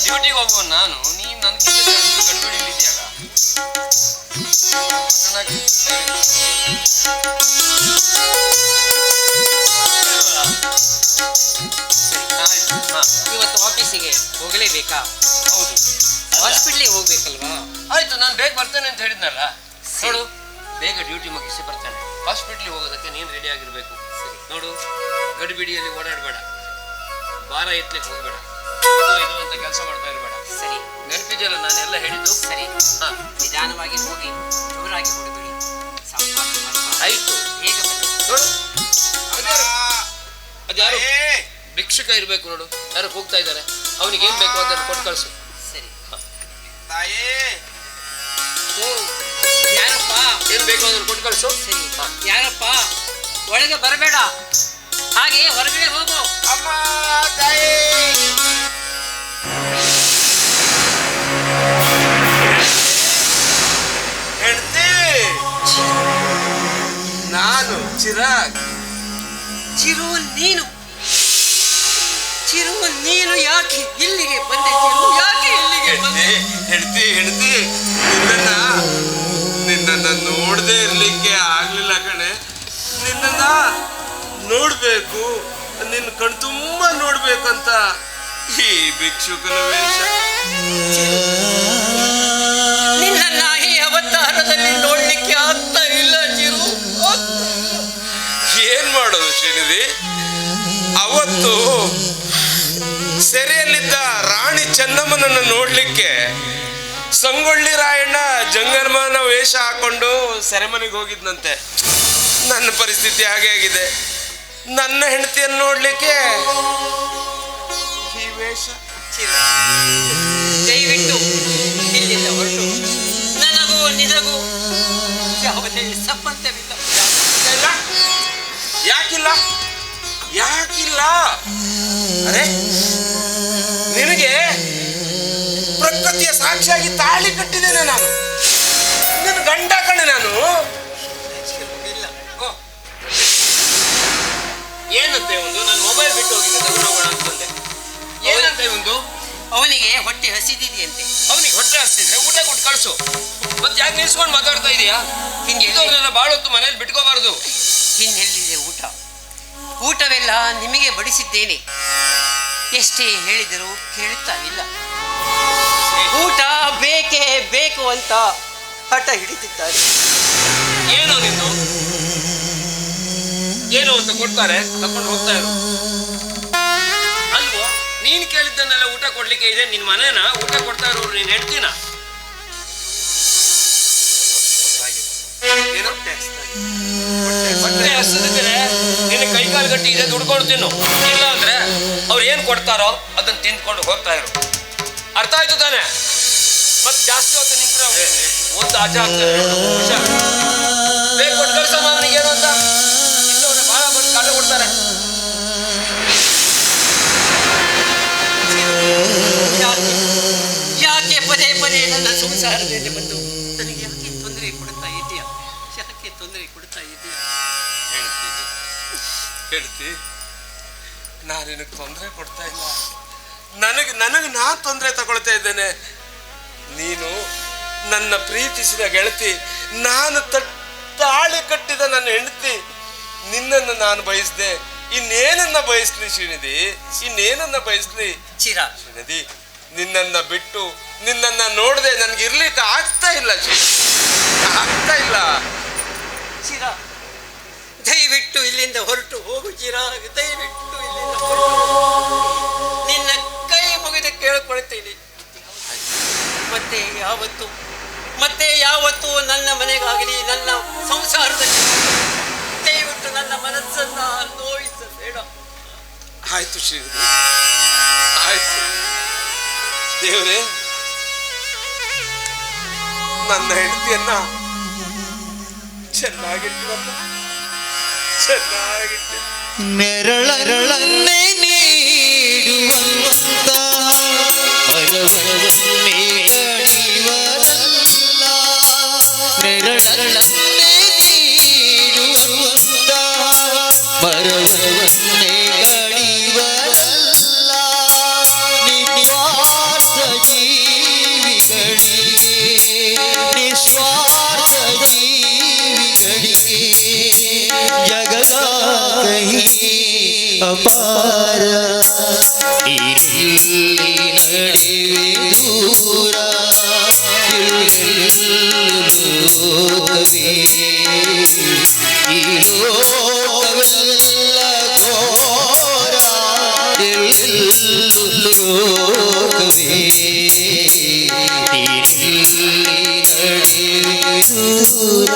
ಡ್ಯೂಟಿಗೆ ಹೋಗುವ ನಾನು, ನೀನು ನನ್ಗಿಂತ ಜಾಸ್ತಿ ಗಡಿಬಿಡಿಲಿದ್ಯಾಗ. ಇವತ್ತು ಆಫೀಸಿಗೆ ಹೋಗಲೇಬೇಕಾ? ಹೌದು, ಹಾಸ್ಪಿಟ್ಲಿಗೆ ಹೋಗ್ಬೇಕಲ್ವಾ? ಆಯ್ತು, ನಾನು ಬೇಗ ಬರ್ತೇನೆ ಅಂತ ಹೇಳಿದ್ನಲ್ಲ. ನೋಡು, ಬೇಗ ಡ್ಯೂಟಿ ಮುಗಿಸಿ ಬರ್ತೇನೆ. ಹಾಸ್ಪಿಟ್ಲಿಗೆ ಹೋಗೋದಕ್ಕೆ ನೀನು ರೆಡಿ ಆಗಿರ್ಬೇಕು. ಸರಿ ನೋಡು, ಗಡಿಬಿಡಿಯಲ್ಲಿ ಓಡಾಡಬೇಡ, ಭಾರ ಎತ್ತಲಿಕ್ಕೆ ಹೋಗ್ಬೇಡ, ಇದು ಅಂತ ಕೆಲಸ ಮಾಡ್ತಾ ಇರಬೇಡ. ಸರಿ, ನೆನಪಿದೆಯಲ್ಲ ನಾನೆಲ್ಲ ಹೇಳಿದ್ದು? ಸರಿ, ನಿಧಾನವಾಗಿ ಹೋಗಿ ಜೋರಾಗಿ ಹೊಡಬೇಡಿ. ಆಯ್ತು, ಹೇಗೆ ಬನ್ನಿ. ನೋಡು, ಅದ್ಯಾರು ಭಿಕ್ಷುಕ ಇರ್ಬೇಕು ನೋಡು, ಯಾರು ಹೋಗ್ತಾ ಇದ್ದಾರೆ, ಅವನಿಗೆ ಏನ್ ಬೇಕು ಅದನ್ನು ಕೊಟ್ಟು ಕಳಿಸು. ಸರಿ. ಯಾರಪ್ಪ ಏನ್ ಬೇಕು ಅದನ್ನು ಕೊಟ್ಟು ಕಳಿಸು. ಸರಿ, ಯಾರಪ್ಪ ಒಳಗೆ ಬರಬೇಡ, ಹಾಗೆ ಹೊರಗಡೆ ಹೋಗು. ಅಮ್ಮ ತಾಯಿ, ಹೆಂಡತಿ, ನಾನು ಚಿರಾಗ್. ಚಿರು, ನೀನು ಯಾಕೆ ಇಲ್ಲಿಗೆ ಬಂದೆ? ಚಿರು, ಯಾಕೆ ಇಲ್ಲಿಗೆ ಬಂದೆ? ಹೆಂಡತಿ, ನಿನ್ನನ್ನ ನೋಡದೆ ಇರ್ಲಿಕ್ಕೆ ಆಗ್ಲಿಲ್ಲ ಕಣೆ. ನಿನ್ನನ್ನ ನೋಡ್ಬೇಕು, ನಿನ್ನ ಕಣ್ತುಂಬ ನೋಡ್ಬೇಕಂತ ಈ ಭಿಕ್ಷುಕನ ವೇಷ. ನಿನ್ನ ಈ ಅವತಾರದಲ್ಲಿ ನೋಡ್ಲಿಕ್ಕೆ ಆಗ್ತಾ ಇಲ್ಲ ಚಿರು. ಏನ್ ಮಾಡೋದು ಶ್ರೀನಿಧಿ, ಅವತ್ತು ಸೆರೆಯಲ್ಲಿದ್ದ ರಾಣಿ ಚೆನ್ನಮ್ಮನನ್ನು ನೋಡ್ಲಿಕ್ಕೆ ಸಂಗೊಳ್ಳಿ ರಾಯಣ್ಣ ಜಂಗಮನ ವೇಷ ಹಾಕೊಂಡು ಸೆರೆಮನೆಗೆ ಹೋಗಿದ್ನಂತೆ. ನನ್ನ ಪರಿಸ್ಥಿತಿ ಹಾಗೆ ಆಗಿದೆ. ನನ್ನ ಹೆಂಡತಿಯನ್ನು ನೋಡ್ಲಿಕ್ಕೆ ಈ ವೇಷ. ದಯವಿಟ್ಟು ಇಲ್ಲಿಂದ ಹೊರಟು. ನನಗೂ ನಿನಗೂ ಯಾವುದೇ ಸಂಬಂಧವಿಲ್ಲ. ಯಾಕಿಲ್ಲ? ಅರೆ, ನಿನಗೆ ಪ್ರಕೃತಿಯ ಸಾಕ್ಷಿಯಾಗಿ ತಾಳಿ ಕಟ್ಟಿದ್ದೇನೆ ನಾನು. ನನ್ನ ಗಂಡ ಕಣೆ ನಾನು. ಏನಂತೆ ಒಂದು, ನನ್ನ ಮೊಬೈಲ್ ಬಿಟ್ಟು ಹೋಗಿದೆ, ತಗೊಂಡೋಗೋಣ ಅಂತಂದೆ. ಏನಂತೆ ಒಂದು, ಅವನಿಗೆ ಹೊಟ್ಟೆ ಹಸಿದಿದೆಯಂತೆ. ಅವನಿಗೆ ಹೊಟ್ಟೆ ಹಸಿದ್ರೆ ಊಟ ಕೊಟ್ಟು ಕಳಿಸು. ಮತ್ತೆ ಯಾಕೆ ನಿಲ್ಸ್ಕೊಂಡು ಮಾತಾಡ್ತಾ ಇದೀಯಾ? ಹಿಂಗೆ ಬಾಳ ಹೊತ್ತು ಮನೇಲಿ ಬಿಟ್ಕೋಬಾರ್ದು. ಇನ್ನೆಲ್ಲಿದೆ ಊಟವೆಲ್ಲ ನಿಮಗೆ ಬಡಿಸಿದ್ದೇನೆ. ಎಷ್ಟೇ ಹೇಳಿದರೂ ಕೇಳುತ್ತಾ ಇಲ್ಲ. ಊಟ ಬೇಕೇ ಬೇಕು ಅಂತ ಹಠ ಹಿಡಿದಿದ್ದಾರೆ. ಏನು ಅಂತ ಕೊಡ್ತಾರೆ, ತಕೊಂಡು ಹೋಗ್ತಾ ಇರು. ಅಲ್ವೋ, ನೀನ್ ಕೇಳಿದ್ದನ್ನೆಲ್ಲ ಊಟ ಕೊಡ್ಲಿಕ್ಕೆ ಇದೆ. ನಿನ್ ಮನೇನ ಊಟ ಕೊಡ್ತಾ ಇರೋರು ನೀನ್ ಹೆಂಡ್ತಿನ? ಹೊಟ್ಟೆ ಹಸಿದ್ರೆ ನಿನ್ನ ಕೈಕಾಲು ಗಟ್ಟಿ ಇದೆ, ದುಡ್ಕೊಂಡು ತಿನ್ನು. ಇಲ್ಲ ಅಂದ್ರೆ ಅವ್ರು ಏನ್ ಕೊಡ್ತಾರೋ ಅದನ್ನ ತಿಂದ್ಕೊಂಡು ಹೋಗ್ತಾ ಇರು. ಅರ್ಥ ಆಯ್ತು ತಾನೆ? ಮತ್ ಜಾಸ್ತಿ ಹೊತ್ತು ನಿಂತ್ರೆ ಒಂದು ಆಚೆ ಆಗ್ತದೆ. ಬೇಗ ಕೊಟ್ಟು ಕಳ್ಸಮ್ಮ ಅವನಿಗೆ ಏನು ಅಂತ. ಇಲ್ಲವ್ರೆ ಬಹಳ ಬಂದು ಕಾಟ ಕೊಡ್ತಾರೆ. ಯಾಕೆ ಪದೇ ಪದೇ ನನ್ನ ಸಂಸಾರದಲ್ಲಿ ಬಂದು ನನಗೆ ಯಾಕೆ ತೊಂದರೆ ಕೊಡ್ತಾ ಇದೆಯಾ? ಹೇಳ್ತಿ, ನಾನು ನಿನಗೆ ತೊಂದರೆ ಕೊಡ್ತಾ ಇಲ್ಲ. ನನಗೆ ನಾನು ತೊಂದರೆ ತಗೊಳ್ತಾ ಇದ್ದೇನೆ. ನೀನು ನನ್ನ ಪ್ರೀತಿಸಿದ ಗೆಳತಿ, ನಾನು ತಾಳಿ ಕಟ್ಟಿದ ನನ್ನ ಹೆಂಡತಿ. ನಿನ್ನನ್ನು ನಾನು ಬಯಸ್ದೆ, ಇನ್ನೇನನ್ನ ಬಯಸ್ಲಿ ಶ್ರೀನಿಧಿ? ಇನ್ನೇನನ್ನ ಬಯಸ್ಲಿ? ಶ್ರೀನಿಧಿ, ನಿನ್ನನ್ನ ಬಿಟ್ಟು ನಿನ್ನನ್ನ ನೋಡದೆ ನನ್ಗೆ ಇರ್ಲಿಕ್ಕೆ ಆಗ್ತಾ ಇಲ್ಲ. ದಯವಿಟ್ಟು ಇಲ್ಲಿಂದ ಹೊರಟು ಹೋಗು ಚಿರಾಗ್. ದಯವಿಟ್ಟು ಇಲ್ಲಿಂದ ಹೊರಟು. ನಿನ್ನ ಕೈ ಮುಗಿದು ಕೇಳಿಕೊಳ್ತೇನೆ. ಮತ್ತೆ ಯಾವತ್ತು ನನ್ನ ಮನೆಗಾಗಲಿ ನನ್ನ ಸಂಸಾರದಲ್ಲಿ ದಯವಿಟ್ಟು ನನ್ನ ಮನಸ್ಸನ್ನ ನೋಯಿಸಬೇಡ. ಆಯ್ತು ಶ್ರೀನಿಧಿ, ಆಯ್ತು. ದೇವರೇ, ನನ್ನ ಹೆಂಡತಿಯನ್ನ ಚೆನ್ನಾಗಿಟ್ಟಿರಲ್ಲ, ಚೆನ್ನಾಗಿಟ್ಟು. ನೆರಳನ್ನೇ ನೀಡುವಂತ ಮರವನ್ನೇ ಕಡಿವರಲ್ಲ, ನೆರಳನ್ನೇ ನೀಡುವಂತ ಮರವನ್ನೇ ಕಡಿವರಲ್ಲ, ನಿವಾಸ ನಿಸ್ವಾರ್ಥ ಜೀವಿಗಳಿಗೆ ಜಗದ ಕಹಿ ಅಪಾರ ಇಲ್ಲಿ ನಡೆವೆ ದೂರ ಲೋಕವೇ ಈ ಲೋಕವೆಲ್ಲ ಘೋರ ಲೋಕವೇ ಇಲ್ಲಿ ನಡೆವೆ ದೂರ